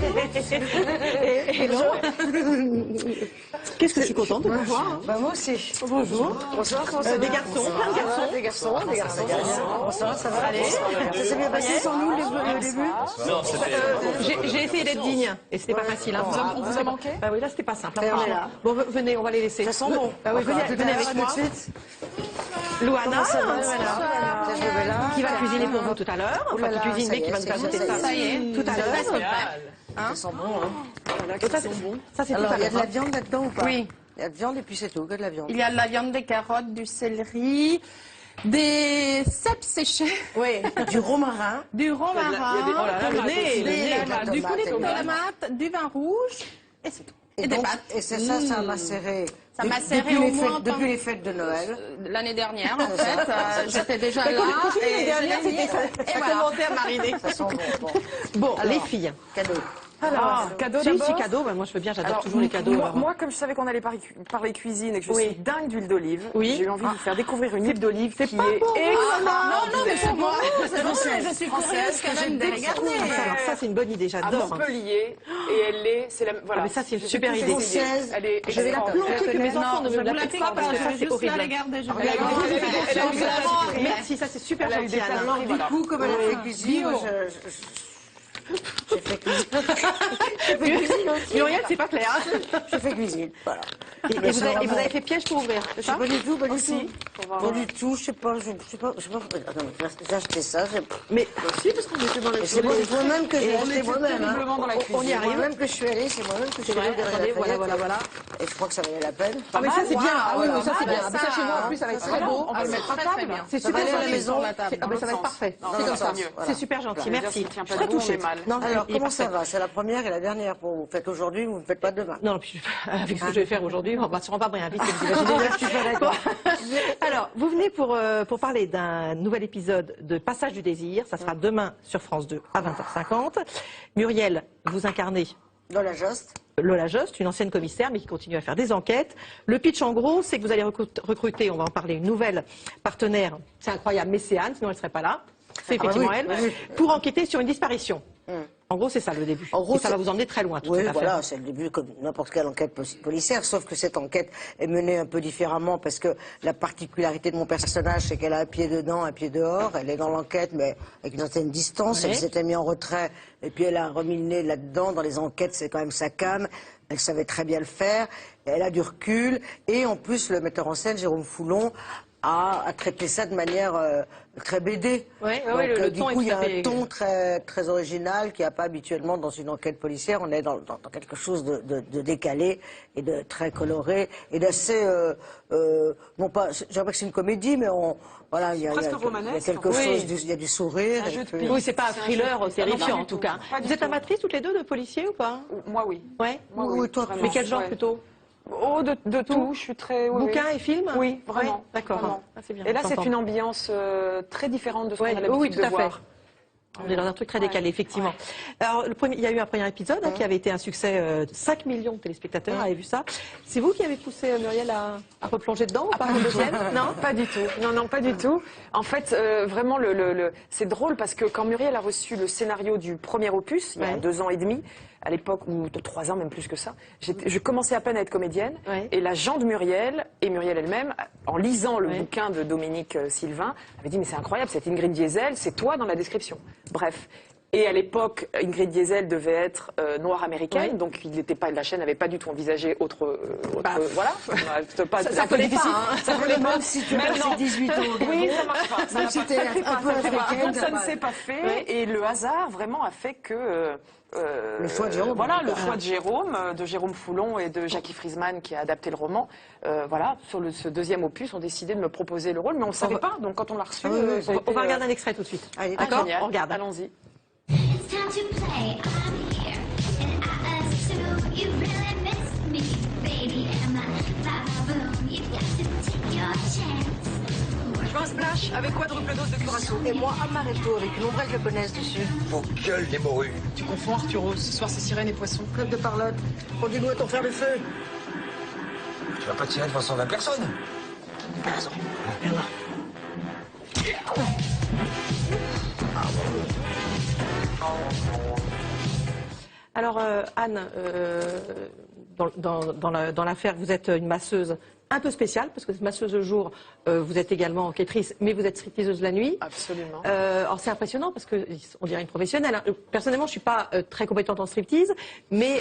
Hello. Qu'est-ce que je suis contente de vous voir. Bah moi aussi. Bonjour. Bonsoir, comment ça va? Des garçons, plein de garçons. Des garçons. Bonsoir, ça va? Allez. Ça s'est bien passé sans nous le début? Non, J'ai essayé d'être digne et c'était pas facile. Hein. On vous a manqué? Bah oui, là c'était pas simple. Et on est Franchement. là. Bon, venez, on va les laisser. Ça sent bon. Bah oui, venez avec moi. tout de suite. Louana, Ça va, je vais là. qui va cuisiner pour vous tout à l'heure. Enfin, qui cuisine, mais qui va nous faire goûter ça. Ça y est. Tout à l'heure. Ça sent bon, hein. Ça, c'est tout Alors, à il y a l'heure. de la viande là-dedans ou pas? Oui. Il y a de la viande et puis c'est tout, que de la viande. Il y a de la viande, des carottes, du céleri, des cèpes séchés, Oui, du romarin. du romarin, Oh là là, le nez, du coulis de tomates. tomate, du vin rouge, et c'est tout. Et des donc, pâtes. et c'est ça, ça a macéré. Ça m'a macéré au moins depuis les fêtes de Noël. L'année dernière, en fait, j'étais déjà là. L'année Et dernière, je l'ai mis. c'était ça. Et Ça voilà. commençait à mariner. Ça sent bon. Bon, Alors, les filles. Cadeau. Alors, cadeau si, d'abord. cadeau, bah, moi je veux bien, j'adore Alors, toujours les cadeaux. Moi, comme je savais qu'on allait parler cuisine et que je Oui. suis dingue d'huile d'olive, Oui. j'ai eu envie de vous faire découvrir une huile d'olive qui est pas pour moi. excellente. Non, mais c'est moi. française. Je suis curieuse quand même de regarder. Alors ça, c'est une bonne idée, À j'adore. Montpellier, et elle est, c'est la, voilà. Ah, mais ça, c'est une J'ai super tout idée. essayé. Française. Elle est Je vais la extraordinaire. planquer, que mes enfants ne me je la vous la piquent pique pas, pas parce que ça, je c'est vais juste la horrible. regarder. Je Elle a vais la eu regarder. elle a eu des- Merci, ça c'est super Elle a eu gentil, des Anna. talents, Du voilà. coup, comme elle a fait cuisine, moi, j'ai fait cuisine. Muriel, c'est pas clair. J'ai fait cuisine, voilà. Et vous avez fait piège pour ouvrir, c'est Je sais ça? pas du tout, pas du Aussi, tout. pour voir. Pas du tout, je sais pas. Attends, j'ai acheté ça. Mais si, parce qu'on était dans le C'est moi-même que j'ai acheté moi-même. hein. Terriblement dans la cuisine. On y C'est arrive. moi-même que je suis allée, c'est moi-même que je C'est suis vrai, allée. attendez, voilà. Et je crois que ça valait la peine. Ah, mais ça c'est bien. Ah oui, ça c'est bien. Ça, Ça chez moi en plus, ça va être très beau. On va le mettre à table. C'est Ça va super aller à la gentil. maison. Ah ben ça va être parfait. Non, C'est comme non, ça. c'est mieux. C'est super gentil, Voilà. merci. Ça tient Je pas serais debout, on touchée. est mal. Non, Alors, il est comment ça parfait. va? C'est la première et la dernière. Vous faites aujourd'hui, vous ne faites pas demain. Non, puis, avec ce que je vais faire aujourd'hui, on va sûrement pas bien inviter, vous imaginez. Je suis pas d'accord. Alors, vous venez pour parler d'un nouvel épisode de Passage du désir. Ça sera demain sur France 2 à 20h50. Muriel, vous incarnez Dans la Joste. Lola Jost, une ancienne commissaire, mais qui continue à faire des enquêtes. Le pitch, en gros, c'est que vous allez recruter, on va en parler, une nouvelle partenaire. C'est incroyable, mais c'est Anne, sinon elle ne serait pas là. C'est effectivement oui, elle. oui. Pour enquêter sur une disparition. En gros, c'est ça le début. En gros, et ça c'est- va vous emmener très loin, toute Oui, cette affaire. voilà, c'est le début comme n'importe quelle enquête policière, sauf que cette enquête est menée un peu différemment parce que la particularité de mon personnage, c'est qu'elle a un pied dedans, un pied dehors. Elle est dans l'enquête, mais avec une certaine distance. Oui. Elle s'était mise en retrait et puis elle a remis le nez là-dedans. Dans les enquêtes, c'est quand même sa came. Elle savait très bien le faire. Elle a du recul. Et en plus, le metteur en scène, Jérôme Foulon, a traité ça de manière très BD. Ouais, Donc, le du ton est coup, il y a tout à fait- un ton très original qu'il n'y a pas habituellement dans une enquête policière. On est dans quelque chose de décalé et de très coloré et d'assez... non pas, je dirais pas que c'est une comédie, mais voilà, il y a Presque quelque romanesque, chose, oui. il y a du sourire. Un et jeu de puis- piste. Oui, c'est pas un thriller terrifiant, Non, en tout pas du cas. tout. Pas du Vous êtes tout. amatrices toutes les deux de policiers ou pas? Moi, oui. Ouais. Moi, Oui, oui. toi, Vraiment. Mais quel genre Ouais. plutôt? Oh, de tout. Je suis très. oui, Bouquins oui. et films? Oui, vraiment. Ouais, d'accord. Vraiment. Ah, c'est bien, Et là, on c'est s'entend. une ambiance très différente de ce Ouais, qu'on a l'habitude oui, tout de à fait. voir. On est dans un truc très décalé, effectivement. Alors, il y a eu un premier épisode qui avait été un succès. 5 millions de téléspectateurs avaient vu ça. C'est vous qui avez poussé Muriel à replonger dedans ou pas le deuxième? Non, pas du tout. Non, pas du tout. En fait, vraiment, c'est drôle parce que quand Muriel a reçu le scénario du premier opus, il y a Ouais. 2 ans et demi, à l'époque, ou 3 ans, même plus que ça, je commençais à peine à être comédienne. Ouais. Et l'agent de Muriel, et Muriel elle-même, en lisant le Ouais. bouquin de Dominique Sylvain, avait dit, mais c'est incroyable, cette Ingrid Diesel, c'est toi dans la description. Bref. Et à l'époque, Ingrid Diesel devait être noire américaine, Ouais. donc la chaîne n'avait pas du tout envisagé autre Bah, voilà. Pas, ça c'est un peu collait pas, difficile. hein. Ça collait pas. Même si tu as Maintenant. passé 18 ans au Gabon, Oui, ça marche pas. Ça même n'a si pas t'es fait. un peu africaine, Donc ça t'as ne pas- s'est pas fait. Ouais. Et le hasard vraiment a fait que Le choix de Jérôme. Voilà, le choix de Jérôme Foulon et de Jackie Friesman qui a adapté le roman. Voilà, sur ce deuxième opus, ont décidé de me proposer le rôle, mais on ne savait pas. Donc quand on l'a reçu, Ah oui, oui, ça a On été, va regarder un extrait tout de suite. Allez, D'accord? génial. On regarde. Allons-y. It's time to play. I'm here, and I assume you really missed me, baby. Am I boom? You've got to take your chance. Je veux un splash avec quadruple dose de curaçao. Et moi, amaretto avec une ombrelle japonaise dessus. Vos gueules, les morues. Tu confonds Arturo. Ce soir, c'est sirène et poisson. Club de Parlotte. Conduis-nous à ton fer le feu. Tu vas pas tirer devant 120 personnes. T'as raison. Alors, Anne, dans l'affaire, vous êtes une masseuse un peu spéciale, parce que masseuse le jour, vous êtes également enquêtrice, mais vous êtes stripteaseuse la nuit. Absolument. Alors c'est impressionnant parce que on dirait une professionnelle. Hein. Personnellement, je suis pas très compétente en striptease, mais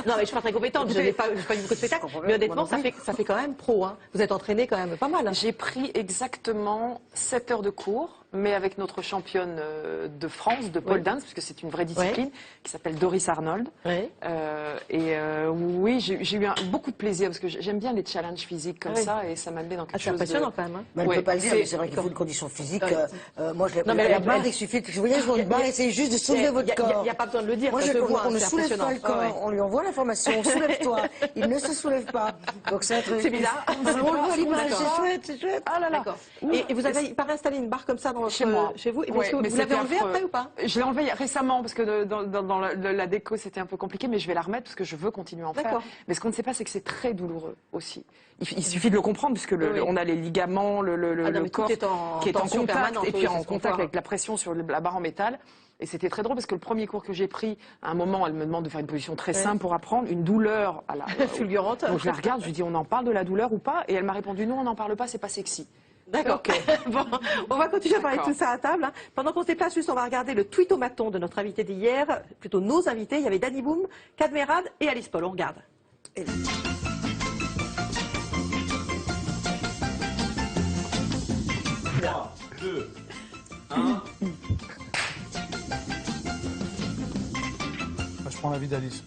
non, mais je suis pas très compétente. Je n'ai pas eu beaucoup de spectacles, mais honnêtement, ça fait quand même pro. Hein. Vous êtes entraînée quand même pas mal. Hein. J'ai pris exactement 7 heures de cours, mais avec notre championne de France, de pole dance, puisque c'est une vraie discipline, qui s'appelle Doris Arnold. Oui. Oui, j'ai eu beaucoup de plaisir, parce que j'aime bien les challenges physiques comme ça, et ça m'a mis dans quelque C'est chose impressionnant quand même. Hein. Mais elle ne peut pas le dire, mais c'est vrai qu'il faut une condition physique. Moi, je l'ai la barre, il suffit que je vous dise, je une barre, essayez juste de soulever votre corps. Il n'y a pas besoin de le dire. Moi, ça se voit, on ne c'est soulève pas le corps, impressionnant. on lui envoie l'information, soulève-toi. Il ne se soulève pas. Donc c'est un truc. C'est bizarre. C'est chouette, c'est chouette. Ah là là. D'accord. Et vous avez pas installé une barre comme ça dans Chez moi. chez vous. Et Ouais, vous mais l'avez c'était enlevée affreux. après ou pas? Je l'ai enlevée récemment parce que dans la déco c'était un peu compliqué, mais je vais la remettre parce que je veux continuer à en faire. D'accord. Mais ce qu'on ne sait pas, c'est que c'est très douloureux aussi. Il suffit de le comprendre puisque on a les ligaments, le corps tout est en qui est en tension contact permanente, et puis oui, en c'est ce qu'on contact voit. avec la pression sur la barre en métal. Et c'était très drôle parce que le premier cours que j'ai pris, à un moment, elle me demande de faire une position très simple pour apprendre, une douleur à la Fulgurante. Donc je la regarde, je lui dis on en parle de la douleur ou pas? Et elle m'a répondu non, on n'en parle pas, c'est pas sexy. D'accord. Bon, on va continuer à parler de tout ça à table. Hein. Pendant qu'on se déplace, juste, on va regarder le tweetomaton de notre invité d'hier, plutôt nos invités. Il y avait Danny Boom, Cadmerade et Alice Paul. On regarde. 3, 2, 1. Je prends l'avis d'Alice.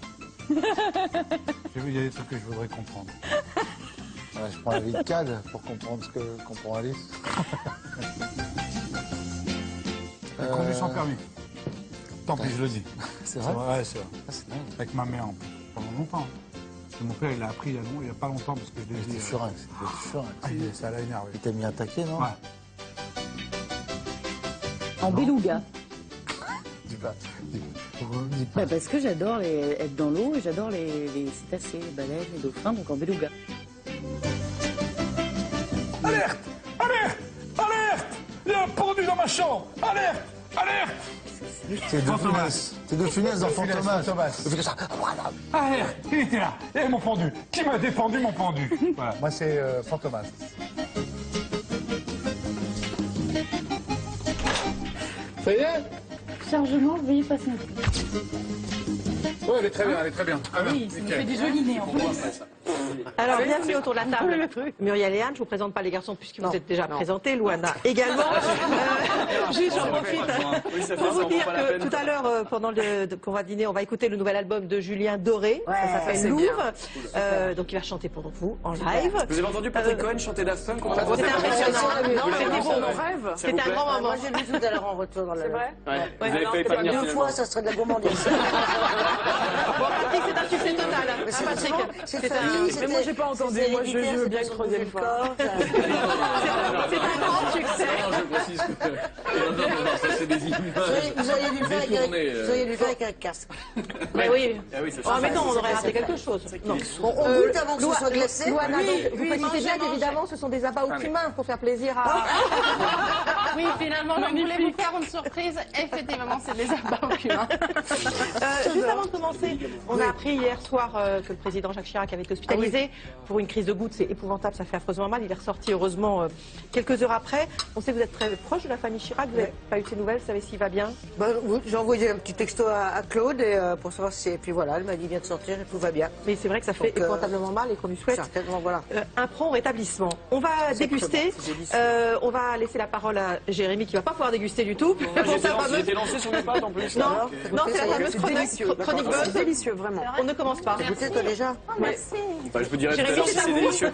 J'ai vu, il y a des trucs que je voudrais comprendre. Ouais, je prends l'avis de Cad pour comprendre ce que comprend Alice. J'ai conduit sans permis. Tant pis, je le dis. C'est vrai? Ouais, c'est vrai. Ah, c'est dingue. Avec ma mère, en plus, pendant longtemps. Et mon père, il l'a appris il y a pas longtemps parce que je l'ai dit. C'était surinx, c'était surinx. Ah, ça l'a énervé. Il t'a mis un taquet, non? Ouais. En beluga. Dis pas. Bah parce que j'adore être dans l'eau et j'adore les cétacés, les baleines, les dauphins, donc en beluga. Alerte! Alerte! Alerte! Il y a un pendu dans ma chambre! Alerte! Alerte! C'est de Funès. C'est de Funès dans Fantomas. Il fait que ça. Alerte! Il était là. Et mon pendu. Qui m'a défendu mon pendu? Voilà. Moi, c'est Fantomas. Ça y est? Chargement, veuillez patienter. Oui, elle est très bien, elle est très bien. Ah, Oui, ça me fait des jolis nez en plus. Alors, bienvenue autour de la table. Muriel et Anne, je vous présente pas les garçons puisque vous êtes déjà présentés. Louana également. Juste, j'en profite pour vous dire que tout à l'heure, pendant qu'on va dîner, on va écouter le nouvel album de Julien Doré. Ça s'appelle Louvre. Donc, il va chanter pour vous en live. Vous avez entendu Patrick Cohen chanter Daft Punk? C'était impressionnant. Non, c'était beau. Rêve. C'était un grand moment. Moi, j'ai vu tout à l'heure en retour dans le. C'est vrai? Ouais. Vous avez failli pas venir Deux finalement. fois, ça serait de la gourmandise. Bon, Patrick, c'est un succès total. Hein, Patrick, C'est c'est famille, Mais moi, j'ai pas entendu. Moi, je veux bien une troisième fois. c'est un grand succès. Non, je précise que. Non, ça c'est des images. Vous auriez dû le faire avec un casque. Mais oui. Ah oui, c'est Oh, mais non, on aurait raté quelque chose. Non. Bon, on goûte avant que ce soit glacé. Louana, vous précisez bien qu'évidemment, ce sont des abats au cumin pour faire plaisir à. Oui, finalement, on voulait vous faire une surprise. Effectivement, c'est des abats au cumin. Juste avant de commencer, on a appris hier soir que le président Jacques Chirac avait été hospitalisé pour une crise de goutte. C'est épouvantable, ça fait affreusement mal. Il est ressorti heureusement quelques heures après. On sait que vous êtes très proche de la famille Chirac. Vous n'avez pas eu de ses nouvelles, vous savez s'il va bien? Oui, j'ai envoyé un petit texto à Claude pour savoir si. Et puis voilà, elle m'a dit il vient de sortir et tout va bien. Mais c'est vrai que ça fait Donc, épouvantablement mal et qu'on lui souhaite Certainement, voilà. un prompt rétablissement. On va déguster. c'est délicieux. On va laisser la parole à Jérémy qui va pas pouvoir déguster du tout. Pour sa fameuse- J'étais lancé sur mes pattes en plus. Non, non, c'est la fameuse C'est chronique délicieux. chronique C'est buzz. délicieux, vraiment. On ne commence pas. T'as goûté toi déjà? Enfin, je vous dirai tout à Jérémy, l'heure si c'est à c'est vous. délicieux.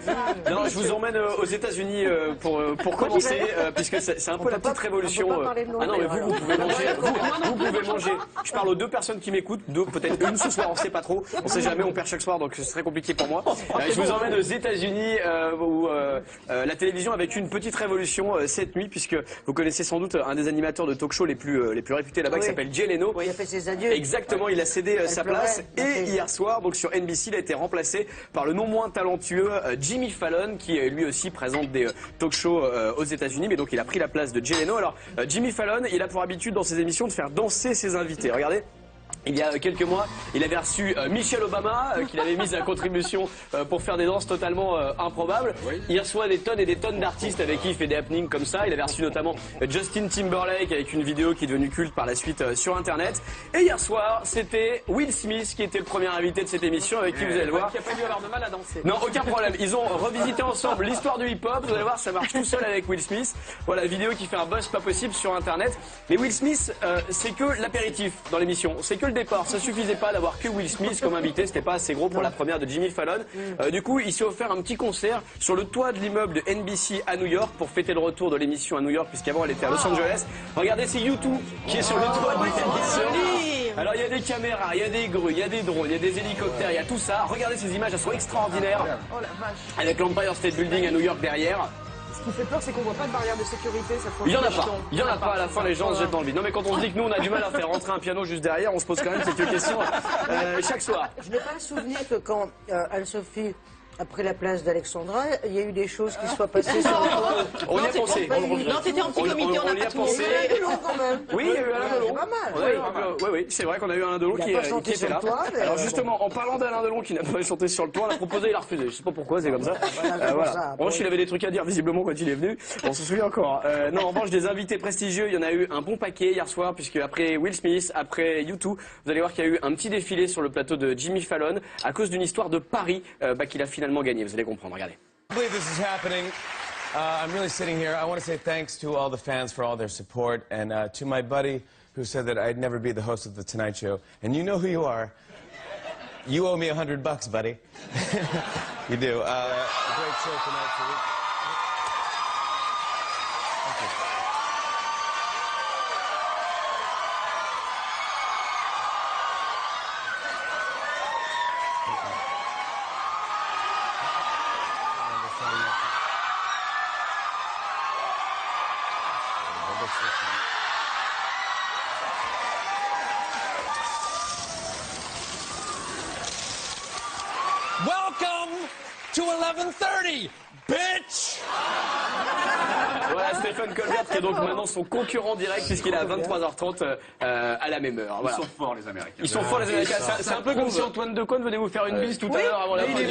Non, je vous emmène aux États-Unis pour commencer, puisque c'est un peu la petite révolution. on peut pas parler de Ah non, mais Noël, vous pouvez manger. Vous pouvez manger. Je parle aux deux personnes qui m'écoutent, deux, peut-être une ce soir, on sait pas trop. On sait jamais, on perd chaque soir, donc c'est très compliqué pour moi. Je vous emmène aux États-Unis où la télévision a vécu une petite révolution cette nuit, puisque vous connaissez sans doute un des animateurs de talk-show les plus réputés là-bas, qui s'appelle Jay Leno. Il a fait ses adieux. Exactement, il a cédé sa pleurait. place et hier soir, donc sur NBC, il a été remplacé par le non moins talentueux Jimmy Fallon, qui lui aussi présente des talk-shows aux États-Unis, mais donc il a pris la place de Jay Leno. Alors Jimmy Fallon, il a pour habitude dans ses émissions de faire danser ses invités. Regardez. Il y a quelques mois, il avait reçu Michelle Obama, qu'il avait mise à contribution pour faire des danses totalement improbables. Il reçoit des tonnes et des tonnes d'artistes avec qui il fait des happenings comme ça. Il avait reçu notamment Justin Timberlake avec une vidéo qui est devenue culte par la suite sur Internet. Et hier soir, c'était Will Smith qui était le premier invité de cette émission avec qui vous allez le voir. Qui a pas dû avoir de mal à danser. Non, aucun problème. Ils ont revisité ensemble l'histoire du hip-hop. Vous allez voir, ça marche tout seul avec Will Smith. Voilà, vidéo qui fait un buzz pas possible sur Internet. Mais Will Smith, c'est que l'apéritif dans l'émission. C'est que le départ. Ça suffisait pas d'avoir que Will Smith comme invité. C'était pas assez gros pour la première de Jimmy Fallon. Du coup, il s'est offert un petit concert sur le toit de l'immeuble de NBC à New York pour fêter le retour de l'émission à New York, puisqu'avant elle était à Los Angeles. Regardez, c'est U2 qui est sur le toit de l'émission. Alors il y a des caméras, il y a des grues, il y a des drones, il y a des hélicoptères, il y a tout ça. Regardez ces images, elles sont extraordinaires. Oh la vache. Avec l'Empire State Building à New York derrière. Ce qui fait peur, c'est qu'on voit pas de barrière de sécurité. Il y en a pas. Il y en a pas. À la fin, les gens se jettent dans le vide. Non, mais quand on se dit que nous, on a du mal à faire rentrer un piano juste derrière, on se pose quand même quelques questions chaque soir. Je n'ai pas le souvenir que quand Anne-Sophie a pris la place d'Alexandra, il y a eu des choses qui soient passées sur le toit. On y a pensé. Non, c'était en petit comité, on n'a pas tout pensé. quand même. Oui, il y a eu Alain Delon. C'est pas mal. Oui, c'est vrai qu'on a eu Alain Delon qui était là. Alors justement, en parlant d'Alain Delon qui n'a pas chanté sur le toit, on l'a proposé, il a refusé. Je sais pas pourquoi, c'est comme ça. Voilà. En revanche, il avait des trucs à dire visiblement quand il est venu. On se souvient encore. Non, en revanche, des invités prestigieux, il y en a eu un bon paquet hier soir, puisque après Will Smith, après U2, vous allez voir qu'il y a eu un petit défilé sur le plateau de Jimmy Fallon à cause d'une histoire de Paris qu'il a finalement gagné. Vous allez comprendre. Regardez. I believe this is happening. I'm really sitting here. I want to say thanks to all the fans for all their support and to my buddy who said that I'd never be the host of The Tonight Show. And you know who you are. You owe me $100, buddy. You do. Great show tonight. Thank you. Welcome to 11:30, bitch! Voilà, Stephen Colbert qui est donc maintenant son concurrent direct puisqu'il est à 23h30 à la même heure. Voilà. Ils sont forts les Américains. Ils sont forts les Américains. C'est un peu comme si Antoine Decaune venait vous faire une bise tout à l'heure avant la fin du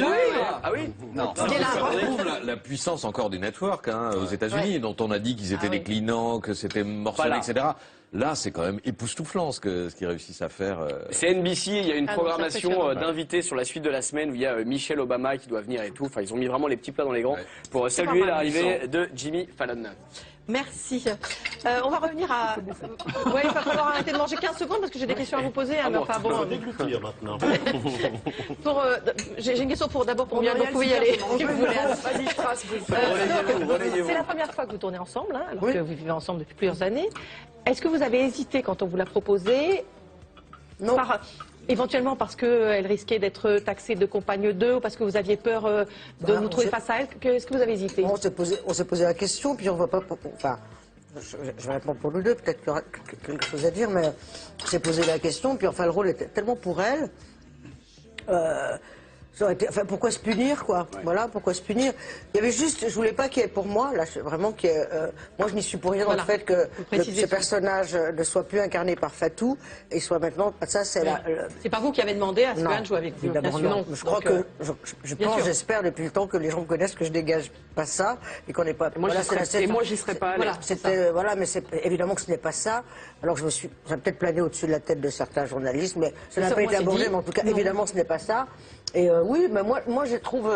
Ah oui? Non. Ça prouve la puissance encore du network aux États-Unis, dont on a dit qu'ils étaient déclinants, que c'était morcelé, etc. Là, c'est quand même époustouflant ce qu'ils réussissent à faire. C'est NBC, il y a une programmation d'invités sur la suite de la semaine où il y a Michelle Obama qui doit venir et tout. Enfin, ils ont mis vraiment les petits plats dans les grands pour saluer l'arrivée de Jimmy Fallon. Merci. On va revenir à... Ouais, il va falloir arrêter de manger 15 secondes parce que j'ai des questions à vous poser. Mais enfin, bon... déglutir maintenant. J'ai une question d'abord pour Muriel, donc vous pouvez y aller. Vas-y, Strass. C'est la première fois que vous tournez ensemble, alors que vous vivez ensemble depuis plusieurs années. Est-ce que vous avez hésité quand on vous l'a proposé? Non. Éventuellement parce qu'elle risquait d'être taxée de compagne 2 ou parce que vous aviez peur de vous trouver face à elle. Est-ce que vous avez hésité? On s'est posé la question, puis on ne voit pas... Enfin, je vais répondre pour nous deux, peut-être qu'il y aura quelque chose à dire, mais on s'est posé la question, puis enfin le rôle était tellement pour elle... ça aurait été, enfin, pourquoi se punir, quoi? Voilà, pourquoi se punir? Il y avait juste, je voulais pas qu'il y ait, pour moi, là, vraiment qu'il y ait, moi, je n'y suis pour rien dans le fait que ce personnage ne soit plus incarné par Fatou et soit maintenant, ça, c'est C'est pas vous qui avez demandé à ce qu'Anne joue avec vous. Évidemment, non. Je crois que, je pense, j'espère depuis le temps que les gens me connaissent que je dégage pas ça et qu'on n'est pas. Moi, j'y serais pas allée. Voilà, c'était, voilà, mais c'est évidemment que ce n'est pas ça. Alors, j'ai peut-être plané au-dessus de la tête de certains journalistes, mais ça n'a pas été abordé, mais en tout cas, évidemment, ce n'est pas ça. Et oui, mais moi je trouve...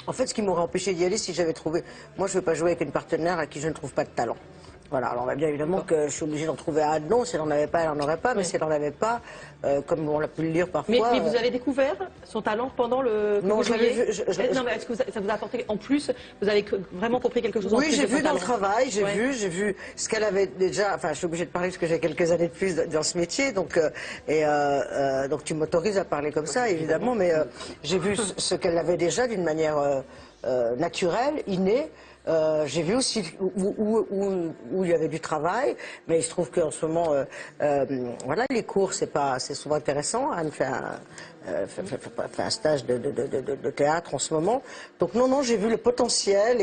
en fait, ce qui m'aurait empêché d'y aller, si j'avais trouvé... Moi, je ne veux pas jouer avec une partenaire à qui je ne trouve pas de talent. Voilà, alors bien évidemment que je suis obligée d'en trouver un. Non, si elle n'en avait pas, elle n'en aurait pas, mais si elle n'en avait pas, comme on l'a pu le lire parfois... Mais vous avez découvert son talent pendant le... Non, je l'avais vu... Non, mais est-ce que ça vous a apporté en plus? Vous avez vraiment compris quelque chose en plus? Oui, j'ai vu dans le travail, j'ai vu ce qu'elle avait déjà... Enfin, je suis obligée de parler parce que j'ai quelques années de plus dans ce métier, donc tu m'autorises à parler comme ça, évidemment, mais j'ai vu ce qu'elle avait déjà d'une manière naturelle, innée. J'ai vu aussi où il y avait du travail, mais il se trouve qu'en ce moment, voilà, les cours, c'est souvent intéressant. Anne fait un stage de théâtre en ce moment. Donc non, j'ai vu le potentiel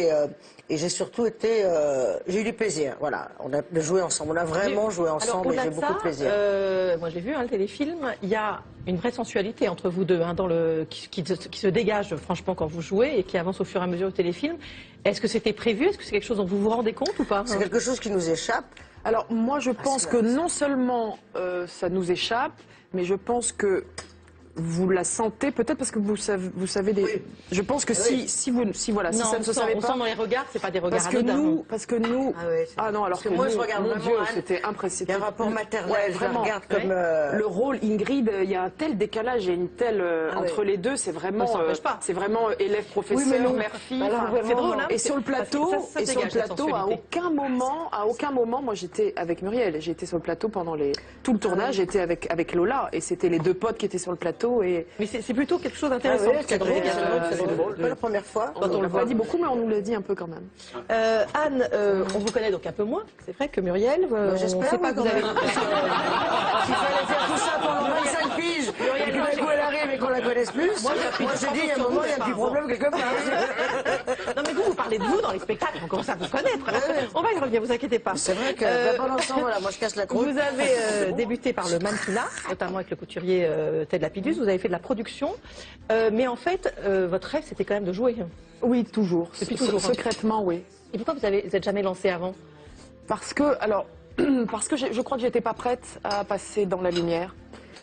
et j'ai surtout j'ai eu du plaisir. Voilà, on a joué ensemble, on a vraiment joué ensemble et j'ai beaucoup de plaisir. Moi, j'ai vu le téléfilm. Il y a une vraie sensualité entre vous deux, qui se dégage franchement quand vous jouez et qui avance au fur et à mesure du téléfilm. Est-ce que c'était prévu? Est-ce que c'est quelque chose dont vous vous rendez compte ou pas? C'est quelque chose qui nous échappe. Alors moi je pense que non seulement ça nous échappe, mais je pense que vous la sentez peut-être parce que vous savez des. Oui. Je pense que si ça ne se savait pas. On sent dans les regards, c'est pas des regards anodins. Parce que nous. Ah non, alors que moi nous, je regarde mon vraiment. Dieu, c'était impressionnant. Il y a un rapport maternel. Ouais, vraiment. Je regarde comme le rôle Ingrid, il y a un tel décalage, il y a une telle entre les deux, c'est vraiment. C'est vraiment élève professeur, mère fille. C'est drôle. Et sur le plateau, à aucun moment, moi j'étais avec Muriel, j'ai été sur le plateau pendant tout le tournage, j'étais avec Lola et c'était les deux potes qui étaient sur le plateau. Mais c'est plutôt quelque chose d'intéressant. C'est drôle. Pas la première fois. On l'a pas dit beaucoup, mais on nous l'a dit un peu quand même. Anne, on vous connaît donc un peu moins. C'est vrai que Muriel, j'espère. On ne sait pas que vous avez. S'il fallait faire tout ça pendant 25 piges, et que d'un coup elle arrive et qu'on la connaisse plus, moi je dis, il y a un moment, il y a un petit problème quelque part. Non mais vous parlez de vous dans les spectacles, on commence à vous connaître. On va y revenir, vous inquiétez pas. C'est vrai que pendant ce temps, voilà, moi je casse la croûte. Vous avez débuté par le mannequinat, notamment avec le couturier Ted Lapidus. Vous avez fait de la production, mais en fait, votre rêve, c'était quand même de jouer. Oui, toujours. Depuis toujours. Secrètement, oui. Et pourquoi vous êtes jamais lancé avant? Parce que je crois que j'étais pas prête à passer dans la lumière.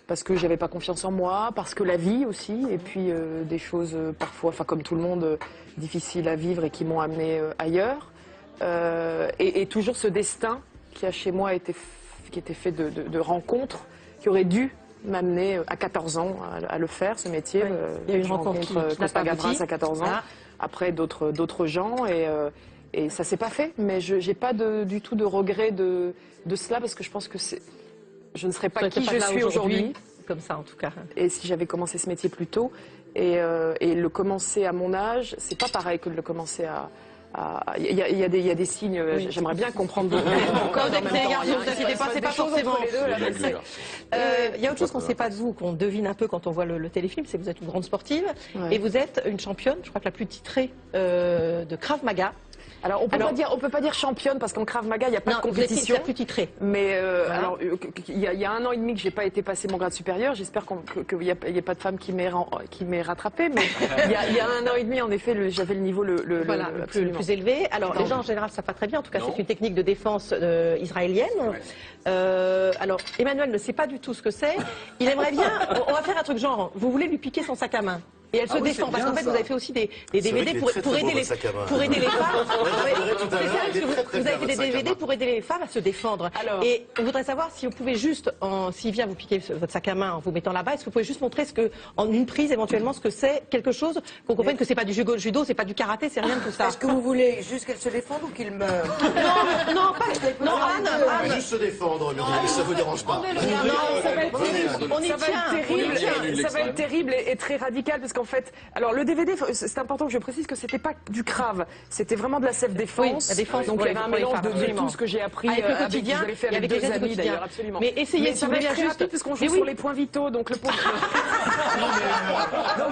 Parce que j'avais pas confiance en moi, parce que la vie aussi, et puis des choses parfois, enfin comme tout le monde, difficiles à vivre et qui m'ont amené ailleurs. Et toujours ce destin qui a chez moi qui était fait de rencontres, qui aurait dû m'amener à 14 ans à le faire, ce métier. Oui. Il y a eu une rencontre Costa Gavras à 14 ans, après d'autres gens, et ça s'est pas fait. Mais je n'ai pas du tout de regret de cela, parce que je pense que je ne serais pas qui je suis aujourd'hui. Comme ça, en tout cas. Et si j'avais commencé ce métier plus tôt, et le commencer à mon âge, c'est pas pareil que de le commencer à... Il y a des signes, j'aimerais bien comprendre encore. C'est pas forcément. Il y a autre chose qu'on ne sait pas de vous, qu'on devine un peu quand on voit le téléfilm, c'est que vous êtes une grande sportive et vous êtes une championne, je crois que la plus titrée de Krav Maga. Alors on peut pas dire championne parce qu'en Krav Maga il n'y a pas de compétition. Vous êtes plus titrée. Mais alors il y a 1 an et demi que j'ai pas été passer mon grade supérieur. J'espère qu'il n'y ait pas de femme qui m'ait rattrapée. Mais il y a 1 an et demi en effet j'avais le niveau le plus élevé. Alors les gens en général savent pas très bien. En tout cas c'est une technique de défense israélienne. Alors Emmanuel ne sait pas du tout ce que c'est. Il aimerait bien. On va faire un truc genre. Vous voulez lui piquer son sac à main. Et elle se défend, parce qu'en fait, vous avez fait aussi des DVD pour aider les femmes. Vous avez fait des DVD pour aider les femmes à se défendre. Et on voudrait savoir si vous pouvez juste, s'il vient vous piquer votre sac à main en vous mettant là-bas, est-ce que vous pouvez juste montrer en une prise éventuellement ce que c'est quelque chose, qu'on comprenne que c'est pas du judo, c'est pas du karaté, c'est rien de tout ça. Est-ce que vous voulez juste qu'elle se défende ou qu'il meure? Non, Anne. Juste se défendre, Muriel, ça vous dérange pas. Ça va être terrible et très radical, parce qu'en fait, alors le DVD, c'est important que je précise que c'était pas du Krav, c'était vraiment de la self-défense. Oui, la défense. Donc il y avait un mélange de tout ce que j'ai appris avec le quotidien, j'avais fait avec 2 amis d'ailleurs, absolument. Mais essayez, ça va être très rapide puisqu'on joue sur les points vitaux, donc le point. Donc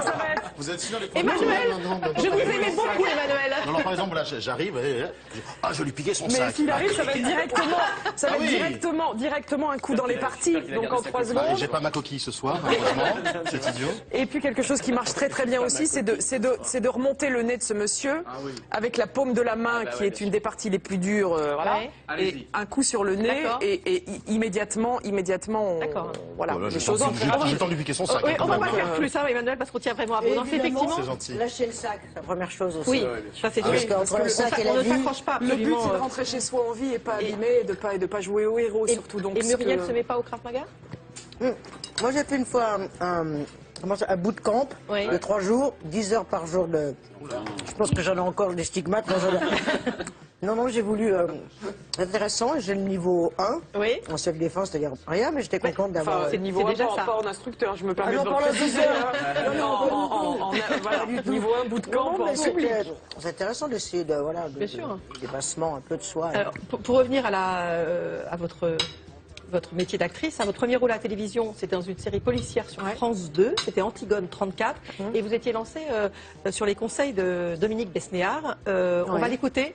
ça va être. Vous êtes sûr les points vitaux? Emmanuel, je vous aimais beaucoup, Emmanuel. Non, par exemple, là, j'arrive, je lui piquais son sac. Mais s'il arrive, ça va être directement un coup dans les parties, donc en 3 secondes. J'ai pas ma coquille ce soir, malheureusement, c'est idiot. Et puis quelque chose qui marche très bien aussi, c'est de remonter le nez de ce monsieur avec la paume de la main qui est une des parties les plus dures, voilà. Et un coup sur le nez et immédiatement, voilà. Les choses. J'ai le temps de lui piquer son sac. On va pas faire plus, Emmanuel, parce qu'on tient vraiment à vous. Non, c'est effectivement. Lâcher le sac, la première chose aussi. Oui, ça c'est sûr. Parce qu'entre le sac et la vie, le but c'est de rentrer chez soi en vie et pas abîmé, et de pas jouer au héros surtout. Et Muriel se met pas au Krav Maga? Moi j'ai fait une fois un bootcamp de 3 jours, 10 heures par jour de... Je pense que j'en ai encore des stigmates. Non, non, j'ai voulu... intéressant, j'ai le niveau 1 en self-défense, c'est-à-dire rien, mais j'étais contente d'avoir... C'est niveau 1, déjà pas en instructeur, je me permets de préciser. Voilà, niveau 1, bout de camp, c'est intéressant d'essayer de... Voilà, dépassement un peu de soi. Alors, pour revenir à votre métier d'actrice, votre premier rôle à la télévision, c'était dans une série policière sur France 2, c'était Antigone 34, et vous étiez lancée sur les conseils de Dominique Besnéard. On va l'écouter.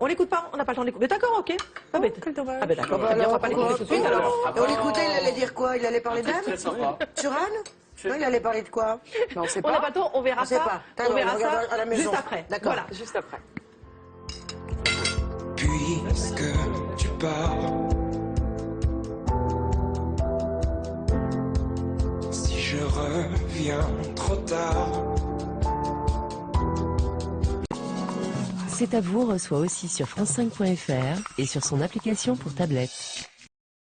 On l'écoute pas, on n'a pas le temps de l'écouter. D'accord, ok. Ah ben d'accord, on va pas l'écouter tout de suite alors. Et on l'écoutait, il allait dire quoi? Il allait parler d'âme? Sur Anne? Non, il allait parler de quoi? On sait pas. On n'a pas le temps, on verra ça. On verra ça à la maison. juste après. D'accord. Voilà, juste après. Puisque tu pars, si je reviens trop tard. C'est à vous reçoit aussi sur France5.fr et sur son application pour tablette.